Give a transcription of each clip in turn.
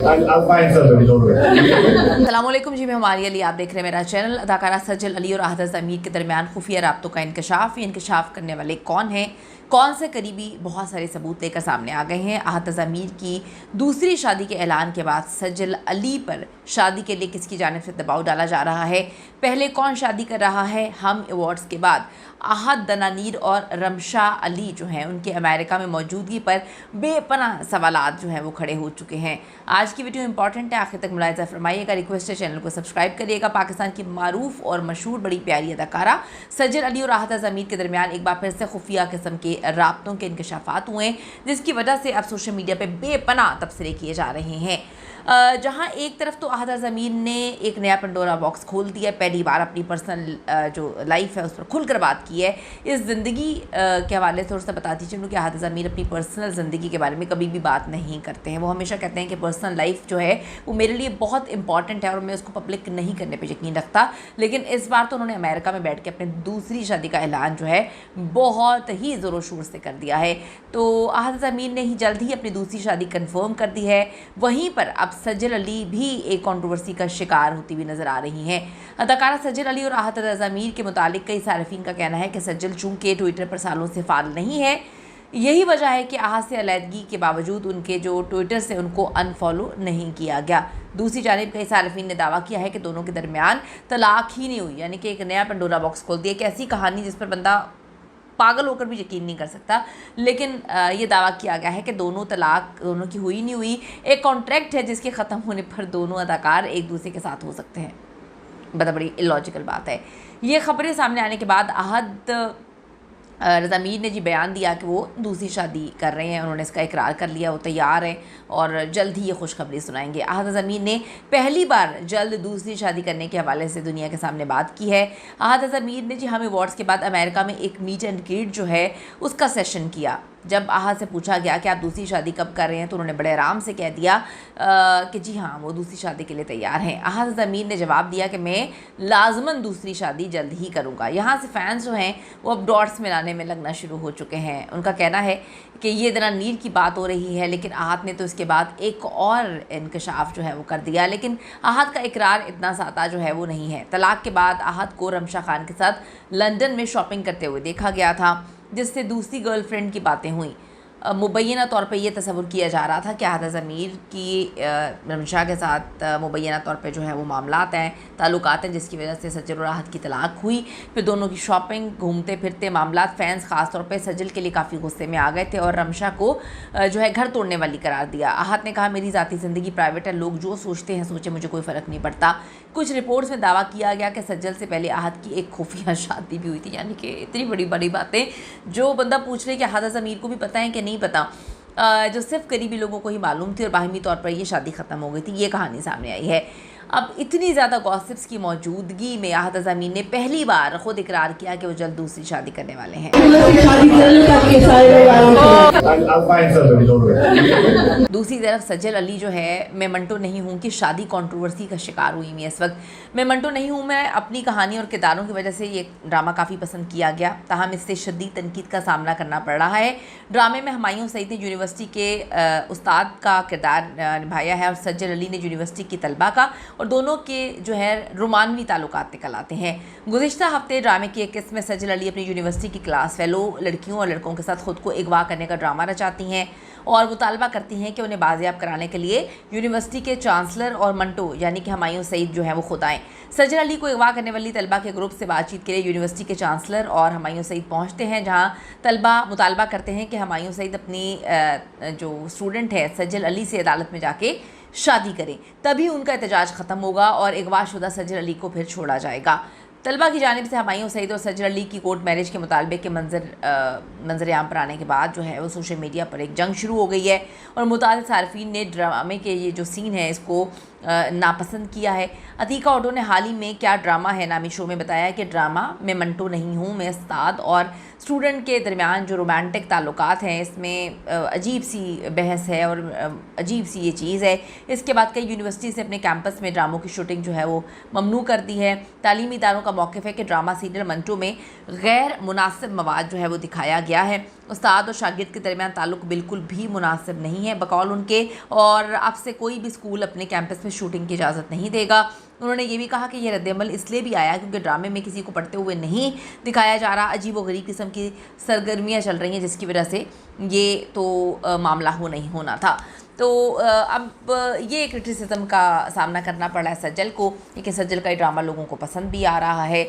अस्सलामुअलैकुम जी, मैं हमारी अली, आप देख रहे हैं मेरा चैनल। अदाकारा सज्जल अली और आहद ज़मीर के दरमियान खुफिया राब्तों का इंकशाफ करने वाले कौन हैं, कौन से करीबी, बहुत सारे सबूत लेकर सामने आ गए हैं। आहद ज़मीर की दूसरी शादी के ऐलान के बाद सज्जल अली पर शादी के लिए किसकी जानिब से दबाव डाला जा रहा है, पहले कौन शादी कर रहा है। हम अवार्ड्स के बाद आहद दनानीर और रमशा अली जो हैं उनके अमेरिका में मौजूदगी पर बेपनाह सवालात जो हैं वो खड़े हो चुके हैं। आज की वीडियो इंपॉर्टेंट है, आखिर तक मुलाहिज़ा फरमाइएगा। रिक्वेस्ट है चैनल को सब्सक्राइब करिएगा। पाकिस्तान की मारूफ और मशहूर बड़ी प्यारी अदाकारा सज्जल अली और आहद ज़मीर के दरमियान एक बार फिर से खुफिया किस्म के राब्तों के इंकशाफात हुए, जिसकी वजह से अब सोशल मीडिया पर बेपनाह तबसरे किए जा रहे हैं। जहाँ एक तरफ तो आहद ज़मीर ने एक नया पंडोरा बॉक्स खोल दिया, पहली बार अपनी पर्सनल जो लाइफ है उस पर खुलकर बात की है। इस ज़िंदगी के हवाले से थोड़ा सा बताती चलूँ कि आहद ज़मीर अपनी पर्सनल ज़िंदगी के बारे में कभी भी बात नहीं करते हैं। वो हमेशा कहते हैं कि पर्सनल लाइफ जो है वो मेरे लिए बहुत इंपॉर्टेंट है और मैं उसको पब्लिक नहीं करने पर यकीन रखता। लेकिन इस बार तो उन्होंने अमेरिका में बैठ के अपनी दूसरी शादी का ऐलान जो है बहुत ही ज़ोरों शोर से कर दिया है। तो आहद ज़मीर ने ही जल्द ही अपनी दूसरी शादी कन्फर्म कर दी है। वहीं पर अब सज्जल अली भी एक कंट्रोवर्सी का शिकार होती हुई नजर आ रही हैं। अदाकारा सज्जल अली और आहद ज़मीर के मुतालिक कई सारिफीन का कहना है कि सज्जल चूँकि ट्विटर पर सालों से फाल नहीं है, यही वजह है कि आहद से अलहदगी के बावजूद उनके जो ट्विटर से उनको अनफॉलो नहीं किया गया। दूसरी जानिब कई सारिफीन ने दावा किया है कि दोनों के दरमियान तलाक ही नहीं हुई, यानी कि एक नया पंडोरा बॉक्स खोल दिया। एक ऐसी कहानी जिस पर बंदा पागल होकर भी यकीन नहीं कर सकता। लेकिन ये दावा किया गया है कि तलाक दोनों की हुई नहीं हुई, एक कॉन्ट्रैक्ट है जिसके ख़त्म होने पर दोनों अदाकार एक दूसरे के साथ हो सकते हैं। बड़ी इलॉजिकल बात है। ये खबरें सामने आने के बाद आहद ज़मीर ने जी बयान दिया कि वो दूसरी शादी कर रहे हैं। उन्होंने इसका इकरार कर लिया, वो तैयार हैं और जल्द ही ये खुशखबरी सुनाएंगे। आहद ज़मीर ने पहली बार जल्द दूसरी शादी करने के हवाले से दुनिया के सामने बात की है। आहद ज़मीर ने जी हम अवार्ड्स के बाद अमेरिका में एक मीट एंड ग्रीट जो है उसका सेशन किया। जब आहद से पूछा गया कि आप दूसरी शादी कब कर रहे हैं तो उन्होंने बड़े आराम से कह दिया कि जी हाँ, वो दूसरी शादी के लिए तैयार हैं। आहद ज़मीर ने जवाब दिया कि मैं लाजमन दूसरी शादी जल्द ही करूँगा। यहाँ से फ़ैन्स जो हैं वो अब डॉट्स मिलाने में लगना शुरू हो चुके हैं। उनका कहना है कि ये दनानीर की बात हो रही है, लेकिन आहद ने तो इसके बाद एक और इंकशाफ जो है वो कर दिया। लेकिन आहद का इकरार इतना सादा जो है वो नहीं है। तलाक के बाद आहद को रमशा खान के साथ लंदन में शॉपिंग करते हुए देखा गया था, जिससे दूसरी गर्लफ्रेंड की बातें हुई। मुबैना तौर पे ये तस्वुर किया जा रहा था कि आहद ज़मीर की रमशा के साथ मुबैना तौर पे जो है वो मामलात हैं, ताल्लुकात हैं, जिसकी वजह से सज्जल और आहद की तलाक हुई। फिर दोनों की शॉपिंग, घूमते फिरते मामलात, फ़ैन्स ख़ास तौर पे सज्जल के लिए काफ़ी गुस्से में आ गए थे और रमशा को जो है घर तोड़ने वाली करार दिया। आहद ने कहा, मेरी ज़ाती ज़िंदगी प्राइवेट है, लोग जो सोचते हैं सोचे, मुझे कोई फ़र्क नहीं पड़ता। कुछ रिपोर्ट्स में दावा किया गया कि सज्जल से पहले आहद की एक खुफिया शादी भी हुई थी। यानी कि इतनी बड़ी बड़ी बातें जो बंदा पूछ रहे कि आहद ज़मीर को भी पता है कि नहीं पता, जो सिर्फ करीबी लोगों को ही मालूम थी और बाहमी तौर पर ये शादी ख़त्म हो गई थी। ये कहानी सामने आई है। अब इतनी ज़्यादा गॉसिप्स की मौजूदगी में आहद ज़मीर ने पहली बार ख़ुद इकरार किया कि वो जल्द दूसरी शादी करने वाले हैं। दूसरी तरफ सज्जल अली जो है मैं मंटो नहीं हूँ कि शादी कंट्रोवर्सी का शिकार हुई मैं इस वक्त। मैं मंटो नहीं हूँ, मैं अपनी कहानी और किरदारों की वजह से ये ड्रामा काफ़ी पसंद किया गया, ताहम इससे शदीद तनकीद का सामना करना पड़ रहा है। ड्रामे में हुमायूं सईद ने यूनिवर्सिटी के उस्ताद का किरदार निभाया है और सज्जल अली ने यूनिवर्सिटी की तलबा का, और दोनों के जो है रोमानवी ताल्लुकात निकल आते हैं। गुज़िश्ता हफ्ते ड्रामे की एक किस्म में सज्जल अली अपनी यूनिवर्सिटी की क्लास फेलो लड़कियों और लड़कों के साथ खुद को अगवा करने का ड्रामा रचाती हैं और मुतालबा करती हैं कि उन्हें बाजियाब कराने के लिए यूनिवर्सिटी के चांसलर और मंटो यानी कि हुमायूं सईद जो है वो खुद आएँ। सज्जल अली को अगवा करने वाली तलबा के ग्रुप से बातचीत के लिए यूनिवर्सिटी के चांसलर और हुमायूं सईद पहुँचते हैं, जहाँ तलबा मुतालबा करते हैं कि हुमायूं सईद अपनी जो स्टूडेंट है सज्जल अली से अदालत में जाके शादी करें, तभी उनका एहतजाज ख़त्म होगा और अगवाशुदा सज्जल अली को फिर छोड़ा जाएगा। तलबा की जानिब से हुमायूं सईद और सज्जल अली की कोर्ट मैरिज के मुतालबे के मंजर आम पर आने के बाद जो है वो सोशल मीडिया पर एक जंग शुरू हो गई है और मुताल्लिक़ सार्फिन ने ड्रामे के ये जो सीन है इसको नापसंद किया है। अतीका ओडो ने हाल ही में क्या ड्रामा है नामी शो में बताया कि ड्रामा मैं मंटो नहीं हूँ, मैं उस्ताद और स्टूडेंट के दरमियान जो रोमांटिक ताल्लुकात हैं इसमें अजीब सी बहस है और अजीब सी ये चीज़ है। इसके बाद कई यूनिवर्सिटी से अपने कैंपस में ड्रामों की शूटिंग जो है वो ममनू कर दी है। तालीमी इदारों का मौक़िफ़ है कि ड्रामा सीरियल मंटो में गैर मुनासिब मवाद जो है वो दिखाया गया है। उस्ताद और शागिर्द के दरमियान ताल्लुक़ बिल्कुल भी मुनासिब नहीं है बकौल उनके, और अब से कोई भी स्कूल अपने कैंपस में शूटिंग की इजाज़त नहीं देगा। उन्होंने ये भी कहा कि यह रद्दअमल इसलिए भी आया क्योंकि ड्रामे में किसी को पढ़ते हुए नहीं दिखाया जा रहा, अजीब व गरीब किस्म की सरगर्मियाँ चल रही हैं जिसकी वजह से ये तो मामला नहीं होना था। तो अब ये क्रिटिसिज्म का सामना करना पड़ा है सज्जल को, लेकिन सज्जल का ये ड्रामा लोगों को पसंद भी आ रहा है।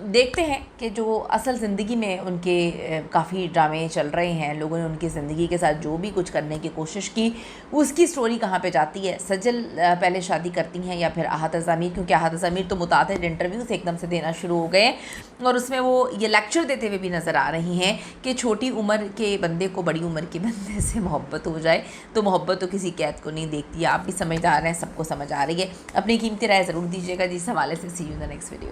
देखते हैं कि जो असल ज़िंदगी में उनके काफ़ी ड्रामे चल रहे हैं, लोगों ने उनकी ज़िंदगी के साथ जो भी कुछ करने की कोशिश की उसकी स्टोरी कहाँ पे जाती है। सज्जल पहले शादी करती हैं या फिर आहत ज़मीर, क्योंकि आहत ज़मीर तो मुतादिद इंटरव्यूज़ एकदम से देना शुरू हो गए और उसमें वो ये लेक्चर देते हुए भी नज़र आ रही हैं कि छोटी उम्र के बंदे को बड़ी उम्र के बंदे से मोहब्बत हो जाए तो मोहब्बत तो किसी कैद को नहीं देखती। आप भी समझदार हैं, सबको समझ आ रही है। अपनी कीमती राय ज़रूर दीजिएगा जी इस हवाले से। See you in the next video.